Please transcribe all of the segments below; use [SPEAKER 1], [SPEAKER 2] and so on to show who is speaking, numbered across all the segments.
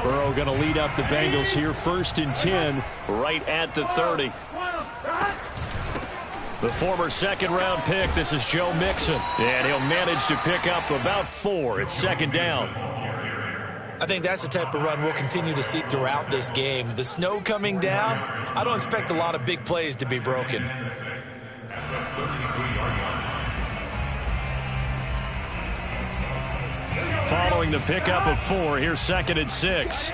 [SPEAKER 1] Burrow going to lead up the Bengals here, 1st and 10, right at the 30. The former second-round pick, this is Joe Mixon, and he'll manage to pick up about 4. It's 2nd down.
[SPEAKER 2] I think that's the type of run we'll continue to see throughout this game. The snow coming down, I don't expect a lot of big plays to be broken.
[SPEAKER 1] Following the pickup of 4, here's 2nd and 6.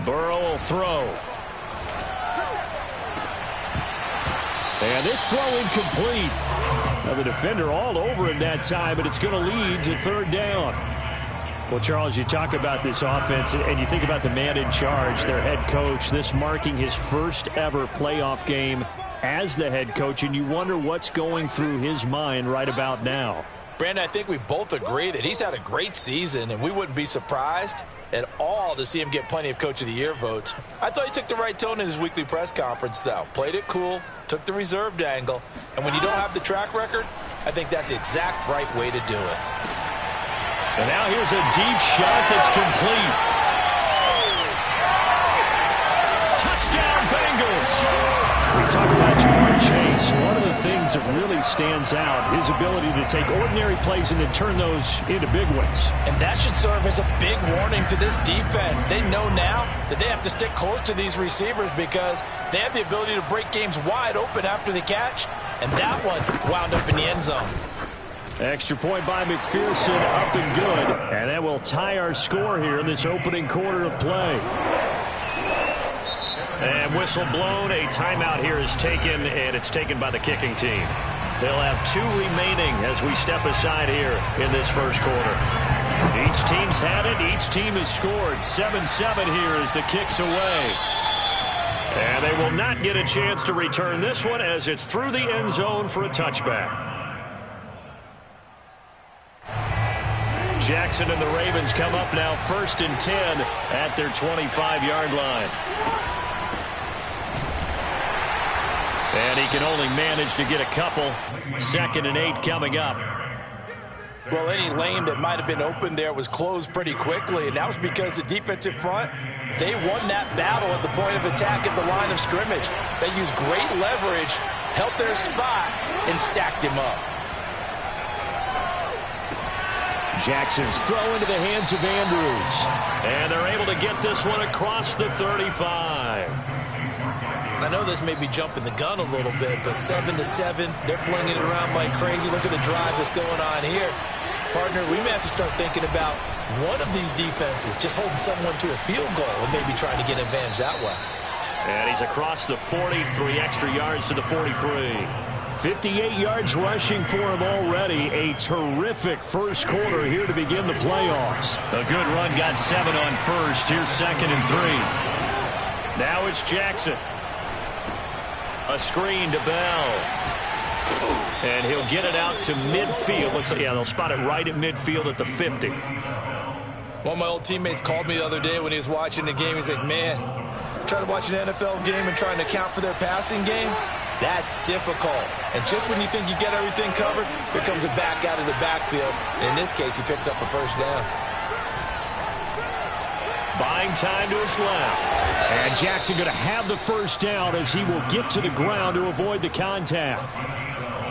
[SPEAKER 1] Burrow will throw. And this throw incomplete. Now the defender all over it that time, but it's going to lead to 3rd down. Well, Charles, you talk about this offense, and you think about the man in charge, their head coach, this marking his first ever playoff game as the head coach, and you wonder what's going through his mind right about now.
[SPEAKER 2] Brandon, I think we both agree that he's had a great season, and we wouldn't be surprised at all to see him get plenty of Coach of the Year votes. I thought he took the right tone in his weekly press conference, though. Played it cool, took the reserved angle, and when you don't have the track record, I think that's the exact right way to do it.
[SPEAKER 1] And now here's a deep shot that's complete. Touchdown, Bengals! We talk about Jamar Chase. One of the things that really stands out, his ability to take ordinary plays and then turn those into big ones.
[SPEAKER 2] And that should serve as a big warning to this defense. They know now that they have to stick close to these receivers because they have the ability to break games wide open after the catch. And that one wound up in the end zone.
[SPEAKER 1] Extra point by McPherson, up and good. And that will tie our score here in this opening quarter of play. And whistle blown. A timeout here is taken, and it's taken by the kicking team. They'll have 2 remaining as we step aside here in this first quarter. Each team's had it. Each team has scored. 7-7 here as the kick's away. And they will not get a chance to return this one as it's through the end zone for a touchback. Jackson and the Ravens come up now 1st and 10 at their 25-yard line. And he can only manage to get a couple. 2nd and 8 coming up.
[SPEAKER 2] Well, any lane that might have been open there was closed pretty quickly, and that was because the defensive front, they won that battle at the point of attack at the line of scrimmage. They used great leverage, held their spot, and stacked him up.
[SPEAKER 1] Jackson's throw into the hands of Andrews. And they're able to get this one across the 35.
[SPEAKER 2] I know this may be jumping the gun a little bit, but 7-7, they're flinging it around like crazy. Look at the drive that's going on here. Partner, we may have to start thinking about one of these defenses just holding someone to a field goal and maybe trying to get an advantage that way.
[SPEAKER 1] And he's across the 40, 3 extra yards to the 43. 58 yards rushing for him already. A terrific first quarter here to begin the playoffs. A good run, got 7 on first. Here's 2nd and 3. Now it's Jackson. A screen to Bell. And he'll get it out to midfield. Yeah, they'll spot it right at midfield at the 50.
[SPEAKER 2] One of my old teammates called me the other day when he was watching the game. He's like, man, trying to watch an NFL game and trying to account for their passing game, that's difficult. And just when you think you get everything covered, here comes a back out of the backfield. And in this case, he picks up a 1st down.
[SPEAKER 1] Buying time to his left. And Jackson going to have the 1st down as he will get to the ground to avoid the contact.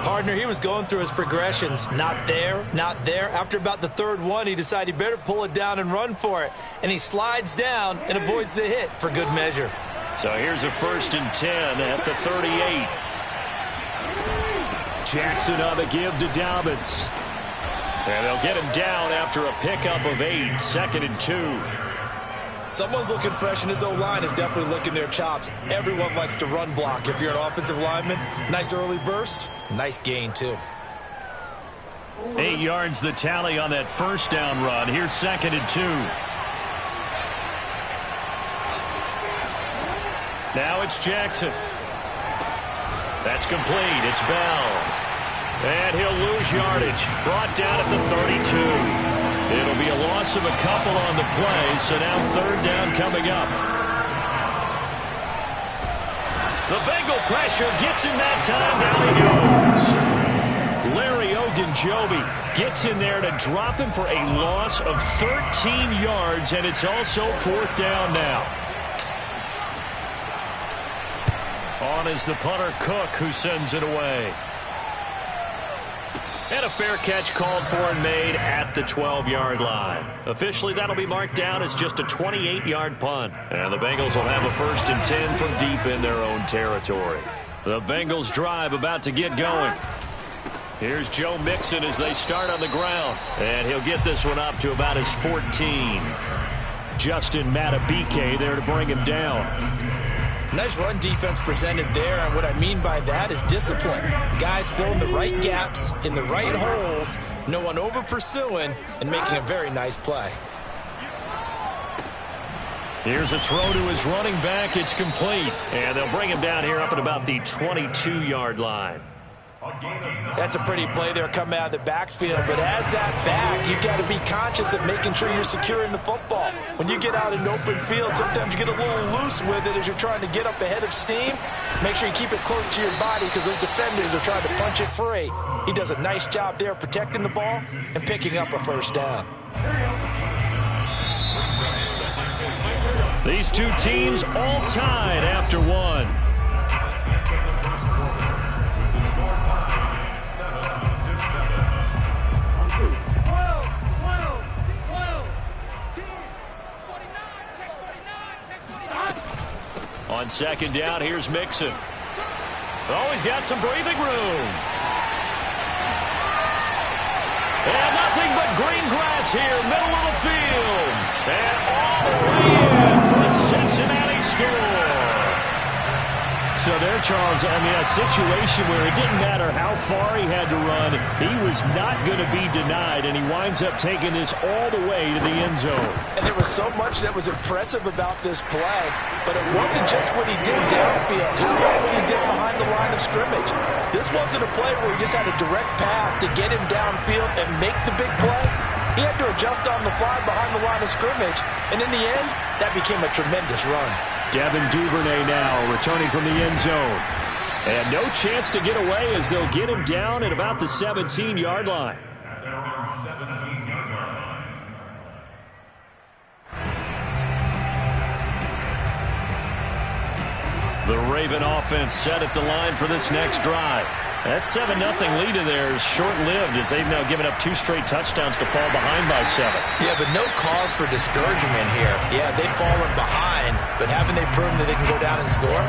[SPEAKER 2] Partner, he was going through his progressions. Not there, not there. After about the 3rd one, he decided he better pull it down and run for it. And he slides down and avoids the hit for good measure.
[SPEAKER 1] So here's a 1st and 10 at the 38. Jackson on the give to Dobbins. And they'll get him down after a pickup of 8. 2nd and 2.
[SPEAKER 2] Someone's looking fresh, and his O-line is definitely licking their chops. Everyone likes to run block. If you're an offensive lineman, nice early burst, nice gain, too.
[SPEAKER 1] 8 yards the tally on that 1st down run. Here's 2nd and 2. Now it's Jackson. That's complete. It's Bell. And he'll lose yardage. Brought down at the 32. It'll be a loss of a couple on the play, so now 3rd down coming up. The Bengal pressure gets him that time. Down he goes. Larry Ogunjobi gets in there to drop him for a loss of 13 yards, and it's also 4th down now. On is the punter, Cook, who sends it away. And a fair catch called for and made at the 12-yard line. Officially, that'll be marked down as just a 28-yard punt. And the Bengals will have a 1st and 10 from deep in their own territory. The Bengals drive about to get going. Here's Joe Mixon as they start on the ground. And he'll get this one up to about his 14. Justin Matabike there to bring him down.
[SPEAKER 2] Nice run defense presented there, and what I mean by that is discipline. Guys filling the right gaps in the right holes, no one over pursuing, and making a very nice play.
[SPEAKER 1] Here's a throw to his running back. It's complete, and they'll bring him down here up at about the 22-yard line.
[SPEAKER 2] That's a pretty play there coming out of the backfield, but as that back, you've got to be conscious of making sure you're securing the football. When you get out in open field, sometimes you get a little loose with it as you're trying to get up ahead of steam. Make sure you keep it close to your body because those defenders are trying to punch it free. He does a nice job there protecting the ball and picking up a 1st down.
[SPEAKER 1] These two teams all tied after one. On 2nd down, here's Mixon. Oh, he's got some breathing room. And nothing but green grass here, middle of the field. And all the way in for a Cincinnati score. So there, Charles, I mean, a situation where it didn't matter how far he had to run. He was not going to be denied, and he winds up taking this all the way to the end zone.
[SPEAKER 2] And there was so much that was impressive about this play, but it wasn't just what he did downfield, how about what he did behind the line of scrimmage. This wasn't a play where he just had a direct path to get him downfield and make the big play. He had to adjust on the fly behind the line of scrimmage, and in the end, that became a tremendous run.
[SPEAKER 1] Devin Duvernay now returning from the end zone. And no chance to get away as they'll get him down at about the 17-yard line. The Raven offense set at the line for this next drive. That 7-0 lead of theirs short-lived as they've now given up 2 straight touchdowns to fall behind by 7.
[SPEAKER 2] Yeah, but no cause for discouragement here. Yeah, they've fallen behind, but haven't they proven that they can go down and score?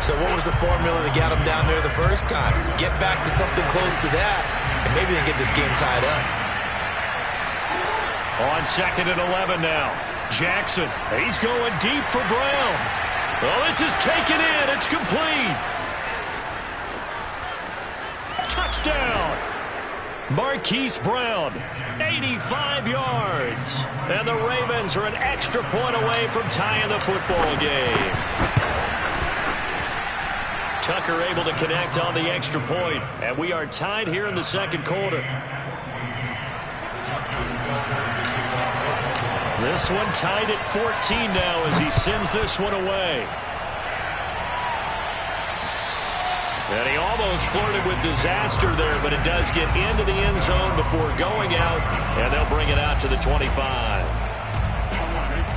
[SPEAKER 2] So what was the formula that got them down there the first time? Get back to something close to that, and maybe they get this game tied up.
[SPEAKER 1] On 2nd and 11 now. Jackson, he's going deep for Brown. Well, this is taken in. It's complete. Touchdown! Marquise Brown, 85 yards. And the Ravens are an extra point away from tying the football game. Tucker able to connect on the extra point. And we are tied here in the 2nd quarter. This one tied at 14 now as he sends this one away. And he almost flirted with disaster there, but it does get into the end zone before going out, and they'll bring it out to the 25.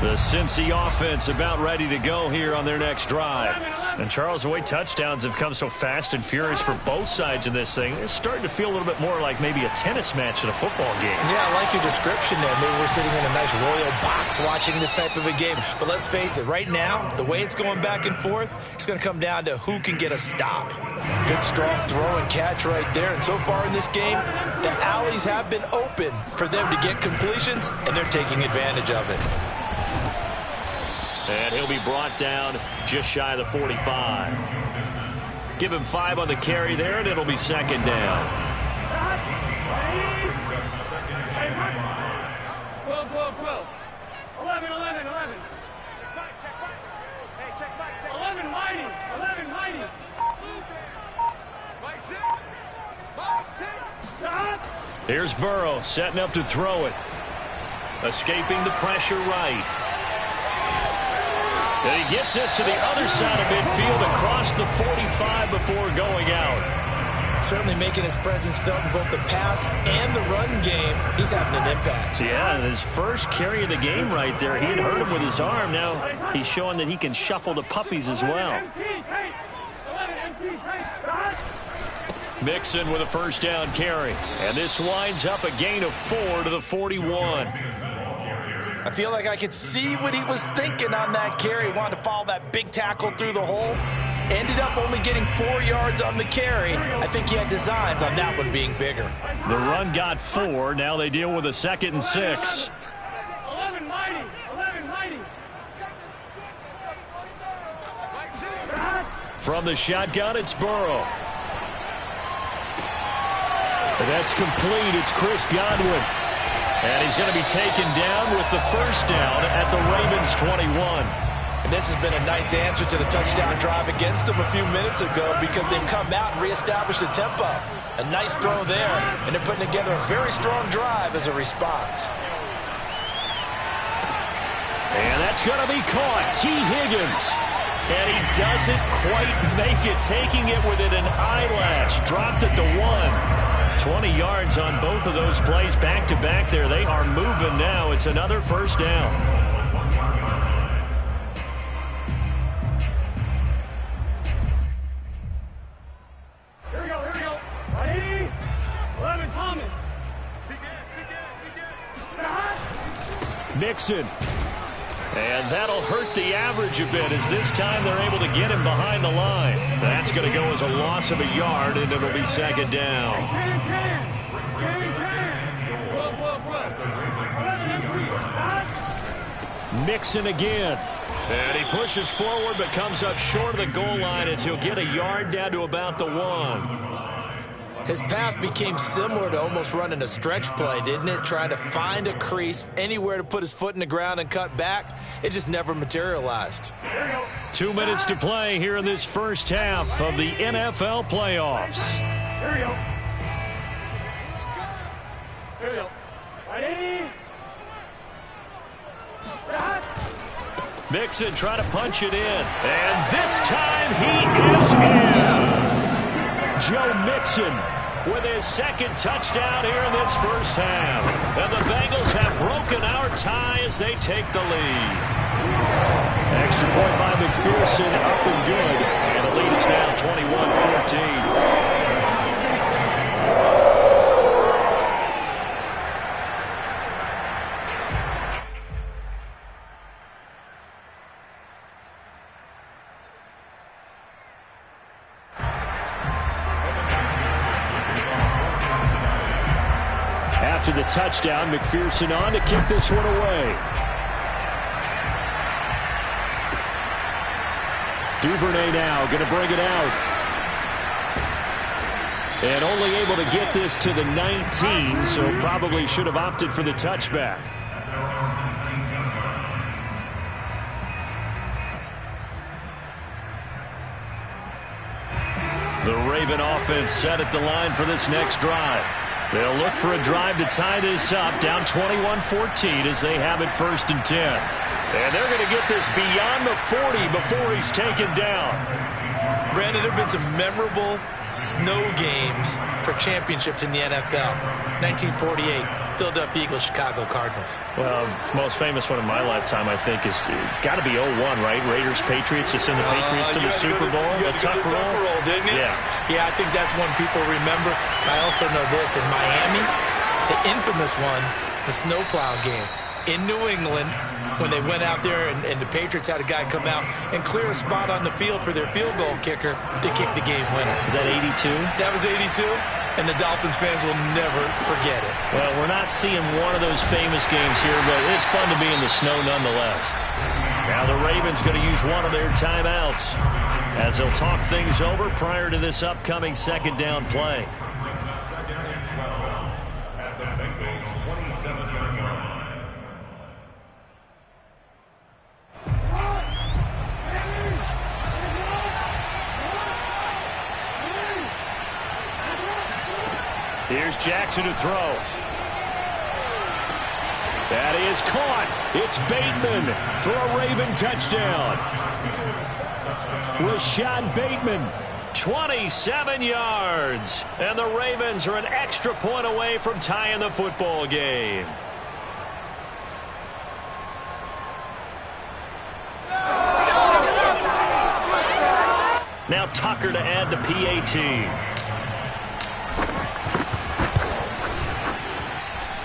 [SPEAKER 1] The Cincy offense about ready to go here on their next drive. And Charles, the way touchdowns have come so fast and furious for both sides in this thing, it's starting to feel a little bit more like maybe a tennis match than a football game.
[SPEAKER 2] Yeah, I like your description there. Maybe we're sitting in a nice royal box watching this type of a game. But let's face it, right now, the way it's going back and forth, it's going to come down to who can get a stop. Good, strong throw and catch right there. And so far in this game, the alleys have been open for them to get completions, and they're taking advantage of it.
[SPEAKER 1] And he'll be brought down just shy of the 45. Give him 5 on the carry there, and it'll be 2nd down.
[SPEAKER 3] 12. 11. Hey, check back. 11 mighty.
[SPEAKER 1] Here's Burrow setting up to throw it. Escaping the pressure right. And he gets this to the other side of midfield across the 45 before going out.
[SPEAKER 2] Certainly making his presence felt in both the pass and the run game. He's having an impact.
[SPEAKER 1] Yeah, and his first carry of the game right there. He had hurt him with his arm. Now he's showing that he can shuffle the puppies as well. Mixon with a first down carry. And this winds up a gain of 4 to the 41.
[SPEAKER 2] I feel like I could see what he was thinking on that carry. Wanted to follow that big tackle through the hole. Ended up only getting 4 yards on the carry. I think he had designs on that one being bigger.
[SPEAKER 1] The run got 4. Now they deal with a 2nd and 6.
[SPEAKER 3] 11 mighty. 11 mighty.
[SPEAKER 1] From the shotgun, it's Burrow. And that's complete. It's Chris Godwin. And he's going to be taken down with the first down at the Ravens 21.
[SPEAKER 2] And this has been a nice answer to the touchdown drive against them a few minutes ago because they've come out and reestablished the tempo. A nice throw there, and they're putting together a very strong drive as a response.
[SPEAKER 1] And that's going to be caught. T. Higgins. And he doesn't quite make it, taking it within an eyelash. Dropped at the 1. 20 yards on both of those plays back-to-back there. They are moving now. It's another first down.
[SPEAKER 3] Here we go. Ready? 11 Thomas.
[SPEAKER 1] Mixon. And that'll hurt the average a bit as this time they're able to get him behind the line. That's going to go as a loss of a yard, and it'll be 2nd down. Mixon again. And he pushes forward but comes up short of the goal line as he'll get a yard down to about the 1.
[SPEAKER 2] His path became similar to almost running a stretch play, didn't it? Trying to find a crease, anywhere to put his foot in the ground and cut back. It just never materialized.
[SPEAKER 1] 2 minutes to play here in this first half of the NFL playoffs.
[SPEAKER 3] Here we go. Ready?
[SPEAKER 1] Mixon trying to punch it in. And this time he is in. Joe Mixon with his 2nd touchdown here in this first half. And the Bengals have broken our tie as they take the lead. Extra point by McPherson, up and good. And the lead is now 21-14. After the touchdown, McPherson on to kick this one away. Duvernay now going to bring it out. And only able to get this to the 19, so probably should have opted for the touchback. The Raven offense set at the line for this next drive. They'll look for a drive to tie this up, down 21-14 as they have it 1st and 10. And they're going to get this beyond the 40 before he's taken down.
[SPEAKER 2] Brandon, there have been some memorable snow games for championships in the NFL. 1948, Philadelphia Eagles, Chicago Cardinals.
[SPEAKER 1] Well, the most famous one in my lifetime, I think, is got to be 01, right? Raiders, Patriots, to send the Patriots to the Super Bowl.
[SPEAKER 2] The tuck roll, didn't you? Yeah, I think that's one people remember. I also know this. In Miami, the infamous one, the snowplow game in New England, when they went out there and the Patriots had a guy come out and clear a spot on the field for their field goal kicker to kick the game winner.
[SPEAKER 1] Is that 82?
[SPEAKER 2] That was 82, and the Dolphins fans will never forget it.
[SPEAKER 1] Well, we're not seeing one of those famous games here, but it's fun to be in the snow nonetheless. Now the Ravens going to use one of their timeouts as they'll talk things over prior to this upcoming 2nd down play.
[SPEAKER 4] At the Bengals 27-yard line.
[SPEAKER 1] Here's Jackson to throw. That is caught. It's Bateman for a Raven touchdown. Rashad Bateman, 27 yards. And the Ravens are an extra point away from tying the football game. Now Tucker to add the PAT.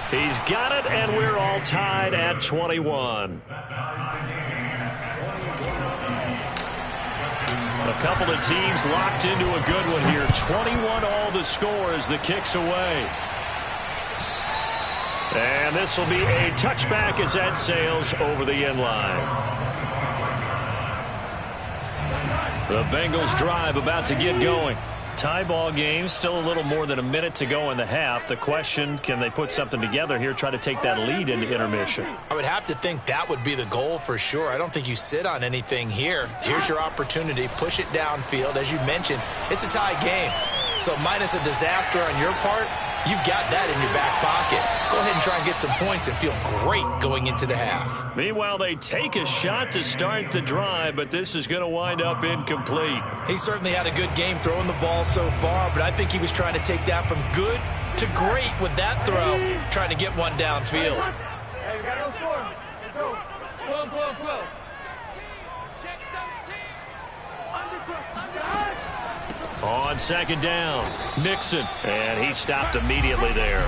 [SPEAKER 1] He's got it, and we're all tied at 21. A couple of teams locked into a good one here. 21 all the score as the kick's away. And this will be a touchback as that sails over the end line. The Bengals drive about to get going. Tie ball game, still a little more than a minute to go in the half. The question, can they put something together here, try to take that lead into intermission?
[SPEAKER 2] I would have to think that would be the goal for sure. I don't think you sit on anything here. Here's your opportunity. Push it downfield. As you mentioned, it's a tie game. So minus a disaster on your part, you've got that in your back pocket. Go ahead and try and get some points and feel great going into the half.
[SPEAKER 1] Meanwhile, they take a shot to start the drive, but this is going to wind up incomplete.
[SPEAKER 2] He certainly had a good game throwing the ball so far, but I think he was trying to take that from good to great with that throw, trying to get one downfield.
[SPEAKER 3] Hey, we got no score. Let's go. 12. Check 17.
[SPEAKER 1] On second down, Mixon, and he stopped immediately there.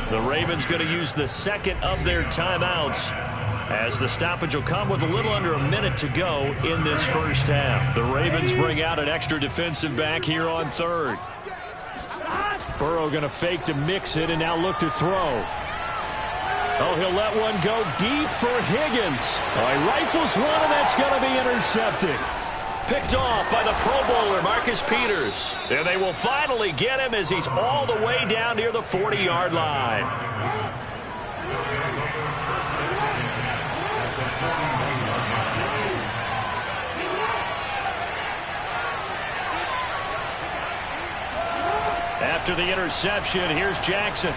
[SPEAKER 1] The Ravens going to use the second of their timeouts as the stoppage will come with a little under a minute to go in this first half. The Ravens bring out an extra defensive back here on third. Burrow going to fake to Mixon and now look to throw. Oh, he'll let one go deep for Higgins. Oh, he rifles one, and that's going to be intercepted. Picked off by the Pro Bowler, Marcus Peters. And they will finally get him as he's all the way down near the 40-yard line. After the interception, here's Jackson.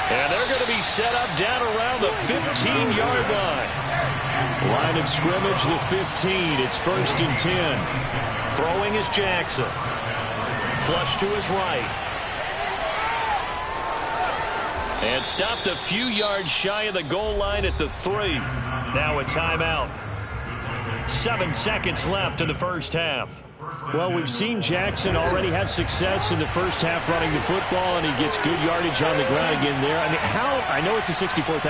[SPEAKER 1] And they're going to be set up down around the 15-yard line. Line of scrimmage, the 15. It's 1st and 10. Throwing is Jackson. Flush to his right. And stopped a few yards shy of the goal line at the 3. Now a timeout. 7 seconds left in the first half. Well, we've seen Jackson already have success in the first half running the football, and he gets good yardage on the ground again there. I mean, I know it's a $64,000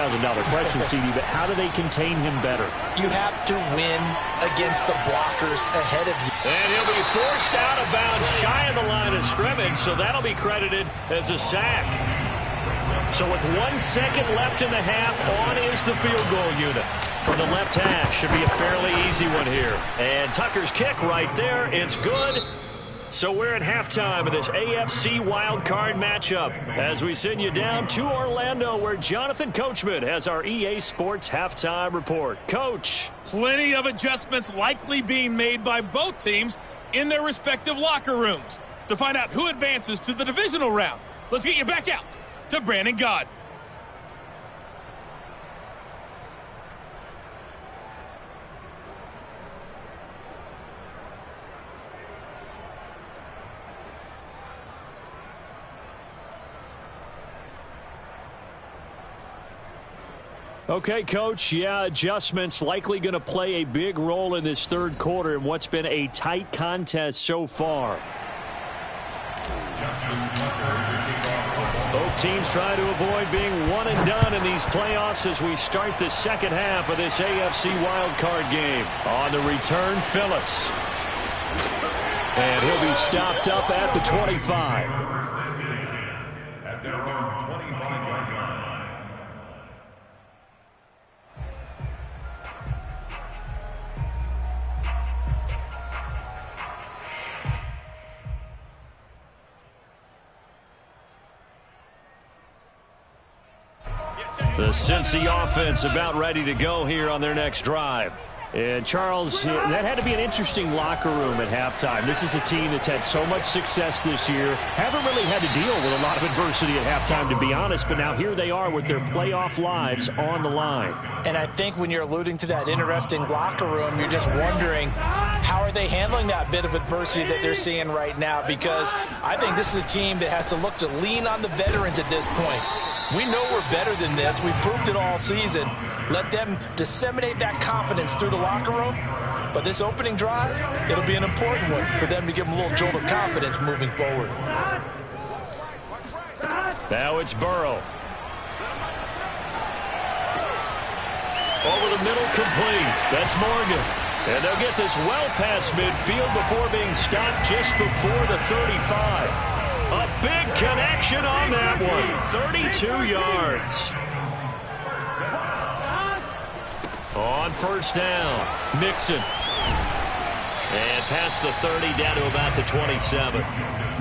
[SPEAKER 1] question, CD, but how do they contain him better?
[SPEAKER 2] You have to win against the blockers ahead of you.
[SPEAKER 1] And he'll be forced out of bounds shy of the line of scrimmage, so that'll be credited as a sack. So with 1 second left in the half, on is the field goal unit. From the left hash, should be a fairly easy one here. And Tucker's kick right there, it's good. So we're at halftime of this AFC wildcard matchup as we send you down to Orlando where Jonathan Coachman has our EA Sports halftime report. Coach.
[SPEAKER 5] Plenty of adjustments likely being made by both teams in their respective locker rooms. To find out who advances to the divisional round, let's get you back out to Brandon God.
[SPEAKER 1] Okay, Coach, yeah, adjustments likely going to play a big role in this third quarter in what's been a tight contest so far. Both teams trying to avoid being one and done in these playoffs as we start the second half of this AFC wildcard game. On the return, Phillips. And he'll be stopped up at the 25.
[SPEAKER 4] At their own 25-yard line. The Cincy offense about ready to go here on their next drive.
[SPEAKER 1] And, Charles, that had to be an interesting locker room at halftime. This is a team that's had so much success this year. Haven't really had to deal with a lot of adversity at halftime, to be honest. But now here they are with their playoff lives on the line.
[SPEAKER 2] And I think when you're alluding to that interesting locker room, you're just wondering how are they handling that bit of adversity that they're seeing right now? Because I think this is a team that has to look to lean on the veterans at this point. We know we're better than this. We've proved it all season. Let them disseminate that confidence through the locker room. But this opening drive, it'll be an important one for them to give them a little jolt of confidence moving forward.
[SPEAKER 1] Now it's Burrow. Over the middle, complete. That's Morgan. And they'll get this well past midfield before being stopped just before the 35. A big connection on that one. 32 yards. On first down, Mixon. And past the 30, down to about the 27.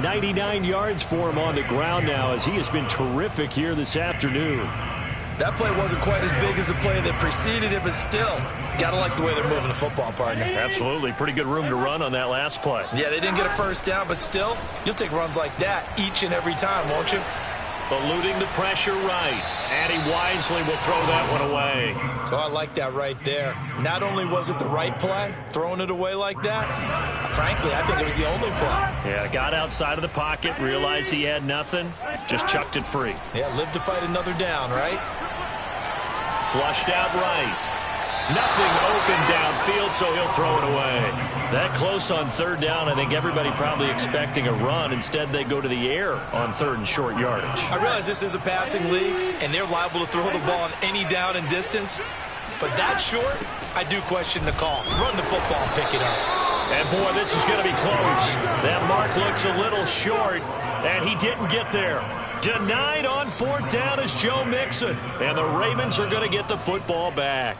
[SPEAKER 1] 99 yards for him on the ground now, as he has been terrific here this afternoon.
[SPEAKER 2] That play wasn't quite as big as the play that preceded it, but still, got to like the way they're moving the football, partner.
[SPEAKER 1] Absolutely. Pretty good room to run on that last play.
[SPEAKER 2] Yeah, they didn't get a first down, but still, you'll take runs like that each and every time, won't you?
[SPEAKER 1] Eluding the pressure right. And he wisely will throw that one away.
[SPEAKER 2] Oh, I like that right there. Not only was it the right play, throwing it away like that, frankly, I think it was the only play.
[SPEAKER 1] Yeah, got outside of the pocket, realized he had nothing, just chucked it free.
[SPEAKER 2] Yeah, live to fight another down, right?
[SPEAKER 1] Flushed out right. Nothing open downfield, so he'll throw it away. That close on third down, I think everybody probably expecting a run. Instead, they go to the air on third and short yardage.
[SPEAKER 2] I realize this is a passing league, and they're liable to throw the ball on any down and distance. But that short, I do question the call. Run the football and pick it up.
[SPEAKER 1] And, boy, this is going to be close. That mark looks a little short, and he didn't get there. Denied on fourth down is Joe Mixon. And the Ravens are going to get the football back.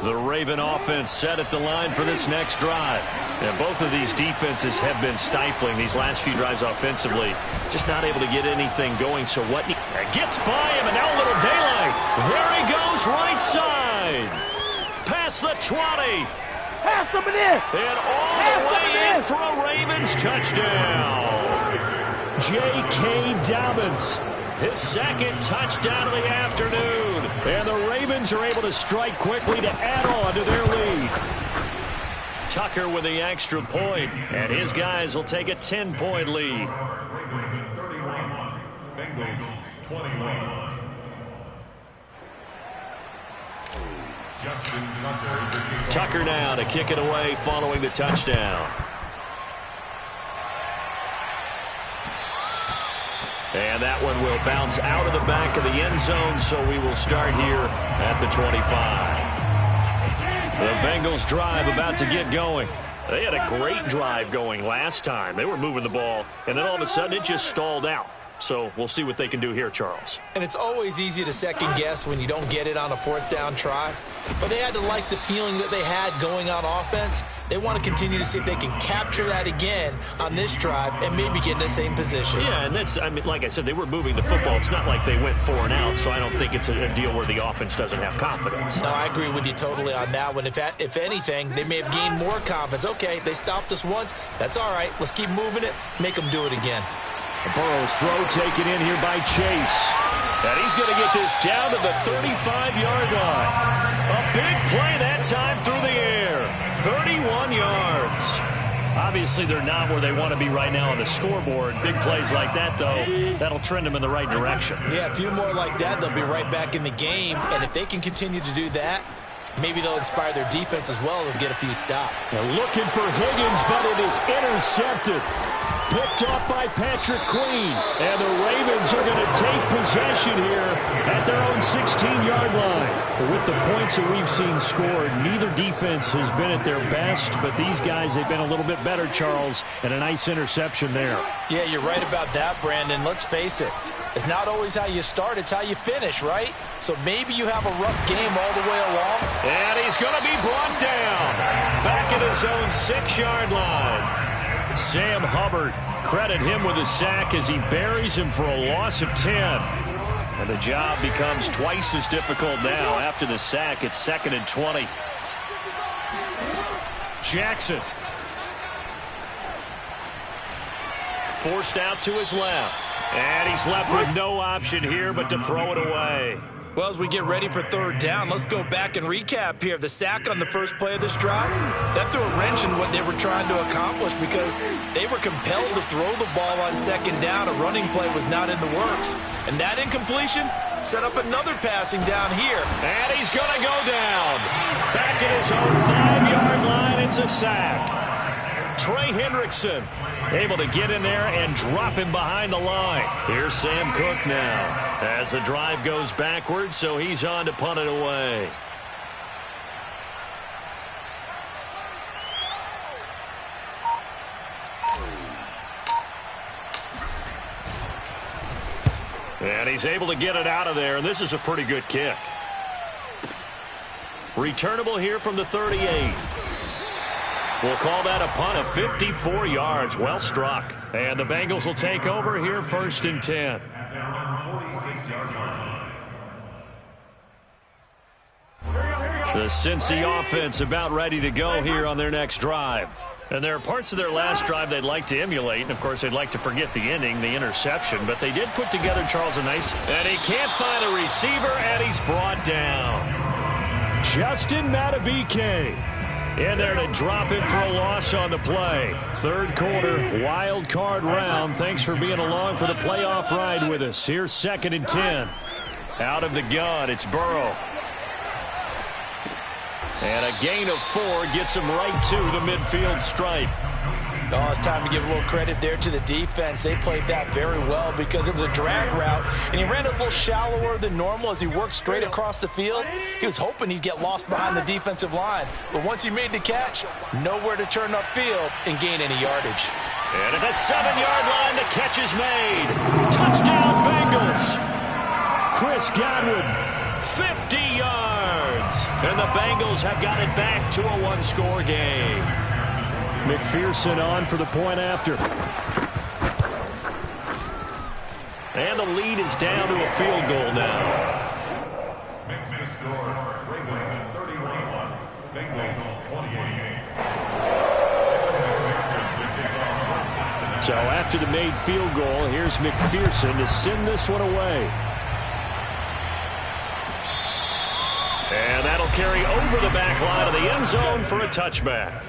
[SPEAKER 1] The Raven offense set at the line for this next drive. And both of these defenses have been stifling these last few drives offensively. Just not able to get anything going. So what gets by him, and now a little daylight. There he goes, right side. Past the 20.
[SPEAKER 3] Have some of this.
[SPEAKER 1] And all the way in for a Ravens touchdown. J.K. Dobbins. His second touchdown of the afternoon. And the Ravens are able to strike quickly to add on to their lead. Tucker with the extra point, and his guys will take a 10-point lead.
[SPEAKER 4] Ravens 31, Bengals 21. Justin Tucker.
[SPEAKER 1] Tucker now to kick it away following the touchdown. And that one will bounce out of the back of the end zone, so we will start here at the 25. The Bengals drive about to get going. They had a great drive going last time. They were moving the ball, and then all of a sudden it just stalled out. So we'll see what they can do here, Charles.
[SPEAKER 2] And it's always easy to second guess when you don't get it on a fourth down try. But they had to like the feeling that they had going on offense. They want to continue to see if they can capture that again on this drive and maybe get in the same position.
[SPEAKER 1] Yeah, and that's, I mean, like I said, they were moving the football. It's not like they went 4 and out, so I don't think it's a deal where the offense doesn't have confidence.
[SPEAKER 2] No, I agree with you totally on that one. If anything, they may have gained more confidence. Okay, they stopped us once. That's all right. Let's keep moving it. Make them do it again.
[SPEAKER 1] Burrow's throw taken in here by Chase. And he's going to get this down to the 35-yard line. A big play that time through the air. 31 yards. Obviously, they're not where they want to be right now on the scoreboard. Big plays like that, though, that'll trend them in the right direction.
[SPEAKER 2] Yeah, a few more like that, they'll be right back in the game. And if they can continue to do that, maybe they'll inspire their defense as well. They'll get a few stops.
[SPEAKER 1] Now looking for Higgins, but it is intercepted. Picked off by Patrick Queen. And the Ravens are going to take possession here at their own 16-yard line. With the points that we've seen scored, neither defense has been at their best, but these guys, they've been a little bit better, Charles, and a nice interception there.
[SPEAKER 2] Yeah, you're right about that, Brandon. Let's face it. It's not always how you start, it's how you finish, right? So maybe you have a rough game all the way along.
[SPEAKER 1] And he's going to be brought down. Back at his own 6-yard line. Sam Hubbard, credit him with a sack as he buries him for a loss of 10. And the job becomes twice as difficult now. After the sack, it's 2nd and 20. Jackson. Forced out to his left. And he's left with no option here but to throw it away.
[SPEAKER 2] Well, as we get ready for 3rd down, let's go back and recap here. The sack on the first play of this drive, that threw a wrench in what they were trying to accomplish because they were compelled to throw the ball on 2nd down. A running play was not in the works. And that incompletion set up another passing down here.
[SPEAKER 1] And he's going to go down. Back at his own 5-yard line, it's a sack. Trey Hendrickson able to get in there and drop him behind the line. Here's Sam Cook now as the drive goes backwards, so he's on to punt it away. And he's able to get it out of there, and this is a pretty good kick. Returnable here from the 38. We'll call that a punt of 54 yards. Well struck. And the Bengals will take over here 1st and 10. The Cincy offense about ready to go here on their next drive. And there are parts of their last drive they'd like to emulate. And, of course, they'd like to forget the ending, the interception. But they did put together, Charles, a nice. And he can't find a receiver, and he's brought down. Justin Matabike in there to him for a loss on the play. 3rd quarter, wild card round. Thanks for being along for the playoff ride with us. Here's 2nd and 10. Out of the gun, it's Burrow. And a gain of 4 gets him right to the midfield stripe.
[SPEAKER 2] Oh, it's time to give a little credit there to the defense. They played that very well because it was a drag route, and he ran it a little shallower than normal as he worked straight across the field. He was hoping he'd get lost behind the defensive line, but once he made the catch, nowhere to turn upfield and gain any yardage.
[SPEAKER 1] And at the 7-yard line, the catch is made. Touchdown, Bengals. Chris Godwin, 50 yards. And the Bengals have got it back to a 1-score game. McPherson on for the point after. And the lead is down to a field goal now.
[SPEAKER 4] Makes the score. Ravens 31, Bengals 28.
[SPEAKER 1] So after the made field goal, here's McPherson to send this one away. And that'll carry over the back line of the end zone for a touchback.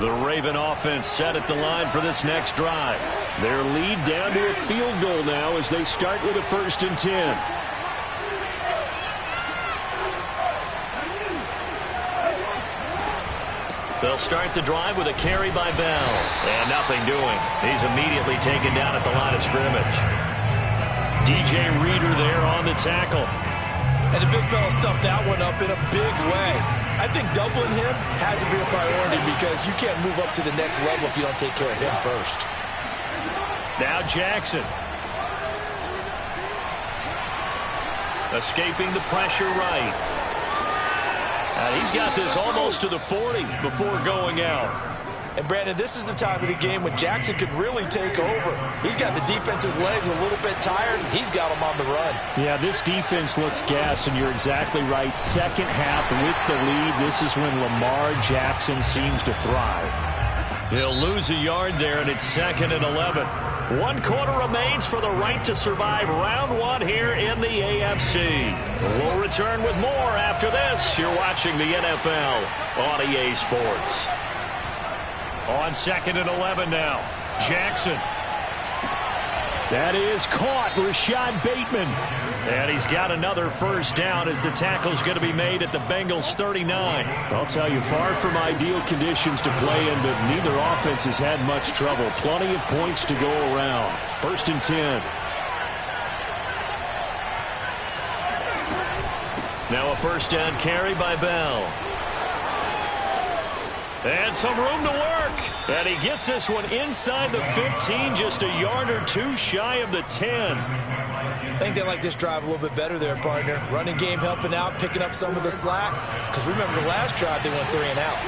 [SPEAKER 1] The Raven offense set at the line for this next drive. Their lead down to a field goal now as they start with a 1st and 10. They'll start the drive with a carry by Bell. And nothing doing. He's immediately taken down at the line of scrimmage. DJ Reader there on the tackle.
[SPEAKER 2] And the big fella stuffed that one up in a big way. I think doubling him has to be a priority because you can't move up to the next level if you don't take care of him first.
[SPEAKER 1] Now Jackson. Escaping the pressure right. And he's got this almost to the 40 before going out.
[SPEAKER 2] And, Brandon, this is the time of the game when Jackson could really take over. He's got the defense's legs a little bit tired. He's got them on the run.
[SPEAKER 1] Yeah, this defense looks gassed, and you're exactly right. Second half with the lead, this is when Lamar Jackson seems to thrive. He'll lose a yard there, and it's 2nd and 11. 1 quarter remains for the right to survive round 1 here in the AFC. We'll return with more after this. You're watching the NFL on EA Sports. On 2nd and 11 now. Jackson. That is caught. Rashad Bateman. And he's got another 1st down as the tackle's going to be made at the Bengals 39. I'll tell you, far from ideal conditions to play in, but neither offense has had much trouble. Plenty of points to go around. 1st and 10. Now a first down carry by Bell. And some room to work. And he gets this one inside the 15, just a yard or two shy of the 10.
[SPEAKER 2] I think they like this drive a little bit better there, partner. Running game helping out, picking up some of the slack. Because remember the last drive, they went 3 and out.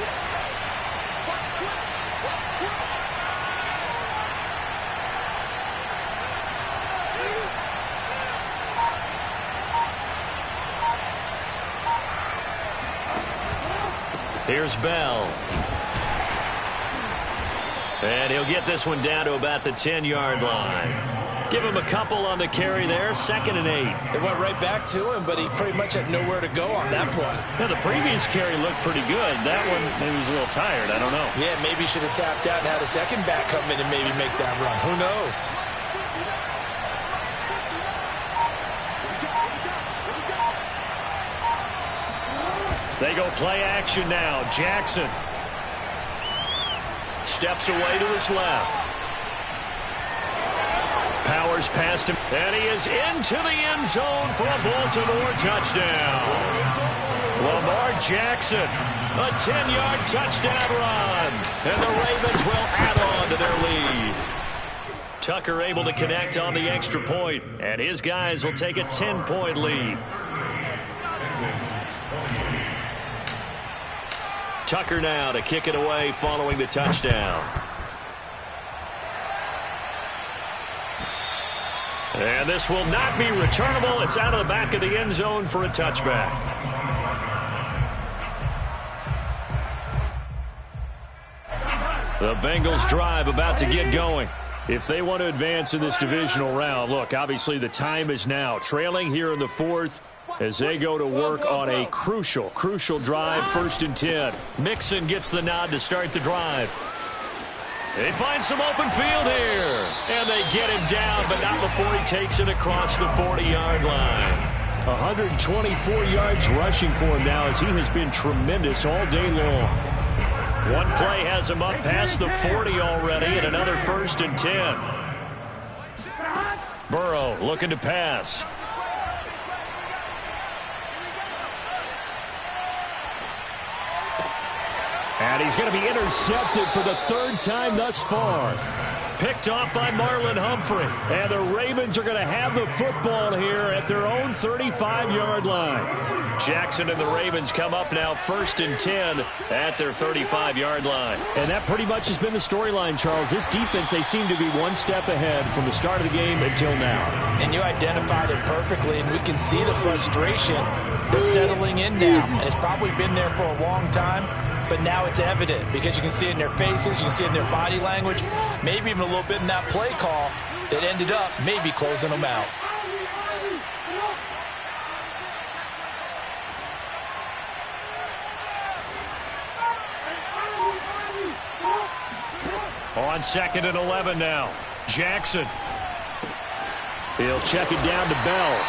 [SPEAKER 1] Here's Bell. And he'll get this one down to about the 10-yard line. Give him a couple on the carry there, 2nd and 8.
[SPEAKER 2] They went right back to him, but he pretty much had nowhere to go on that play.
[SPEAKER 1] Now, the previous carry looked pretty good. That one, maybe he was a little tired. I don't know.
[SPEAKER 2] Yeah, maybe he should have tapped out and had a second back come in and maybe make that run. Who knows?
[SPEAKER 1] They go play action now. Jackson steps away to his left. Powers past him, and he is into the end zone for a Baltimore touchdown. Lamar Jackson, a 10-yard touchdown run, and the Ravens will add on to their lead. Tucker able to connect on the extra point, and his guys will take a 10-point lead. Tucker now to kick it away following the touchdown. And this will not be returnable. It's out of the back of the end zone for a touchback. The Bengals drive about to get going. If they want to advance in this divisional round, look, obviously the time is now. Trailing here in the 4th. As they go to work on a crucial drive, 1st and 10. Mixon gets the nod to start the drive. They find some open field here. And they get him down, but not before he takes it across the 40-yard line. 124 yards rushing for him now as he has been tremendous all day long. One play has him up past the 40 already and another 1st and 10. Burrow looking to pass. And he's going to be intercepted for the 3rd time thus far. Picked off by Marlon Humphrey. And the Ravens are going to have the football here at their own 35-yard line. Jackson and the Ravens come up now 1st and 10 at their 35-yard line.
[SPEAKER 6] And that pretty much has been the storyline, Charles. This defense, they seem to be one step ahead from the start of the game until now.
[SPEAKER 2] And you identified it perfectly, and we can see the frustration that's settling in now. And it's probably been there for a long time. But now it's evident because you can see it in their faces, you can see it in their body language, maybe even a little bit in that play call that ended up maybe closing them out.
[SPEAKER 1] On 2nd and 11 now. Jackson. He'll check it down to Bell.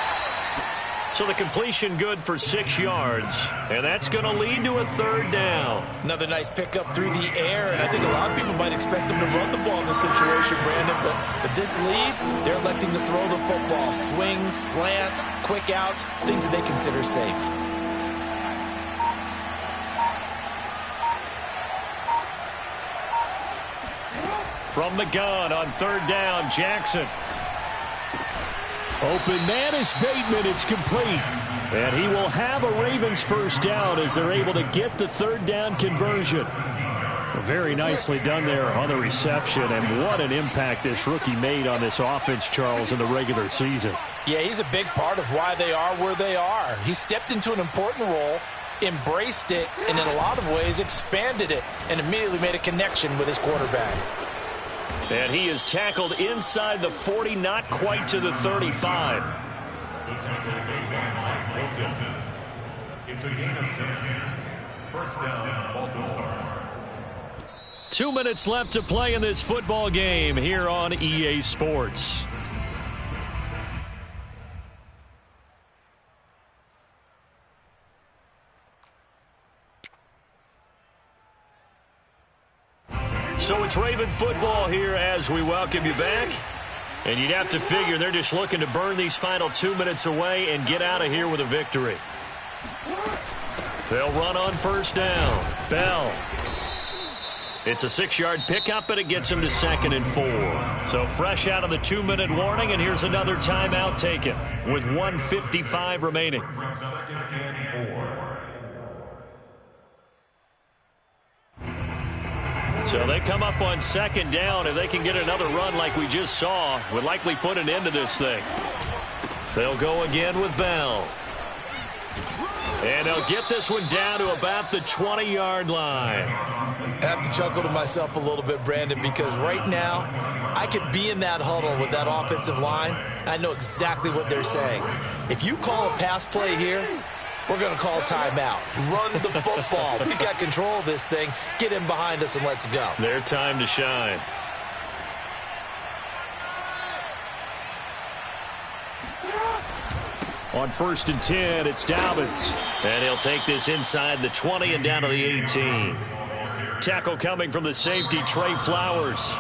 [SPEAKER 1] So the completion good for 6 yards. And that's going to lead to a 3rd down.
[SPEAKER 2] Another nice pickup through the air. And I think a lot of people might expect them to run the ball in this situation, Brandon. But this lead, they're electing to throw the football. Swings, slants, quick outs, things that they consider safe.
[SPEAKER 1] From the gun on 3rd down, Jackson.
[SPEAKER 6] Open man is Bateman. It's complete.
[SPEAKER 1] And he will have a Ravens 1st down as they're able to get the 3rd down conversion.
[SPEAKER 6] Very nicely done there on the reception. And what an impact this rookie made on this offense, Charles, in the regular season.
[SPEAKER 2] Yeah, he's a big part of why they are where they are. He stepped into an important role, embraced it, and in a lot of ways expanded it, and immediately made a connection with his quarterback.
[SPEAKER 1] And he is tackled inside the 40, not quite to the 35.
[SPEAKER 4] It's a gain of 10. 1st down, Baltimore.
[SPEAKER 1] 2 minutes left to play in this football game here on EA Sports. So it's Raven football here as we welcome you back. And you'd have to figure they're just looking to burn these final 2 minutes away and get out of here with a victory. They'll run on first down. Bell. It's a 6-yard pickup, but it gets him to 2nd and 4. So fresh out of the 2-minute warning, and here's another timeout taken with 1:55 remaining. So they come up on 2nd down. If they can get another run like we just saw, would likely put an end to this thing. They'll go again with Bell. And they'll get this one down to about the 20-yard line.
[SPEAKER 2] I have to chuckle to myself a little bit, Brandon, because right now I could be in that huddle with that offensive line. I know exactly what they're saying. If you call a pass play here, we're going to call timeout. Run the football. We've got control of this thing. Get in behind us and let's go.
[SPEAKER 1] Their time to shine. On 1st and 10, it's Dobbins. And he'll take this inside the 20 and down to the 18. Tackle coming from the safety, Trey Flowers.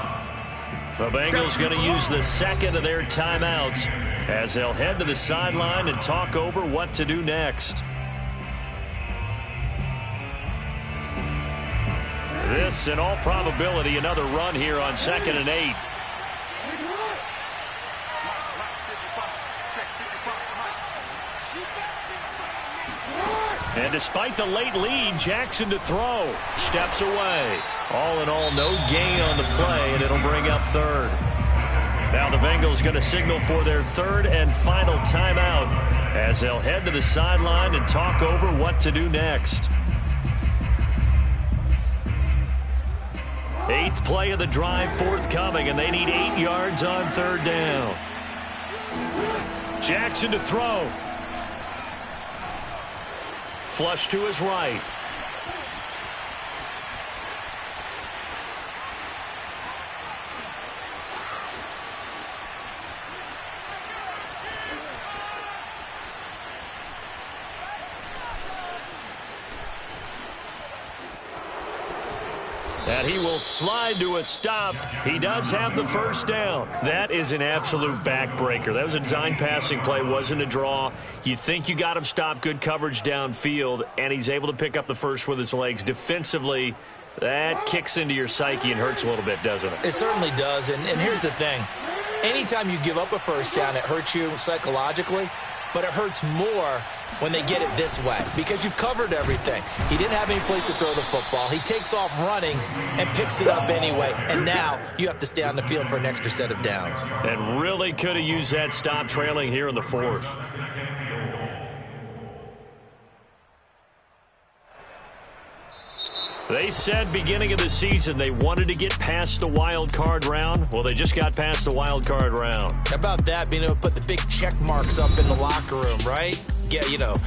[SPEAKER 1] The Bengals going to use the 2nd of their timeouts as they'll head to the sideline and talk over what to do next. This, in all probability, another run here on 2nd and 8. And despite the late lead, Jackson to throw. Steps away. All in all, no gain on the play, and it'll bring up 3rd. Now the Bengals going to signal for their 3rd and final timeout as they'll head to the sideline and talk over what to do next. 8th play of the drive forthcoming, and they need 8 yards on 3rd down. Jackson to throw. Flush to his right. And he will slide to a stop. He does have the first down. That is an absolute backbreaker. That was a design passing play, wasn't a draw. You think you got him stopped, good coverage downfield, and he's able to pick up the first with his legs. Defensively, that kicks into your psyche and hurts a little bit, doesn't it?
[SPEAKER 2] It certainly does, and here's the thing. Anytime you give up a first down, it hurts you psychologically, but it hurts more when they get it this way because you've covered everything. He didn't have any place to throw the football. He takes off running and picks it up anyway, and now you have to stay on the field for an extra set of downs.
[SPEAKER 1] And really could have used that stop trailing here in the 4th. They said beginning of the season they wanted to get past the wild card round. Well, they just got past the wild card round.
[SPEAKER 2] How about that, being able to put the big check marks up in the locker room, right? Yeah, you know,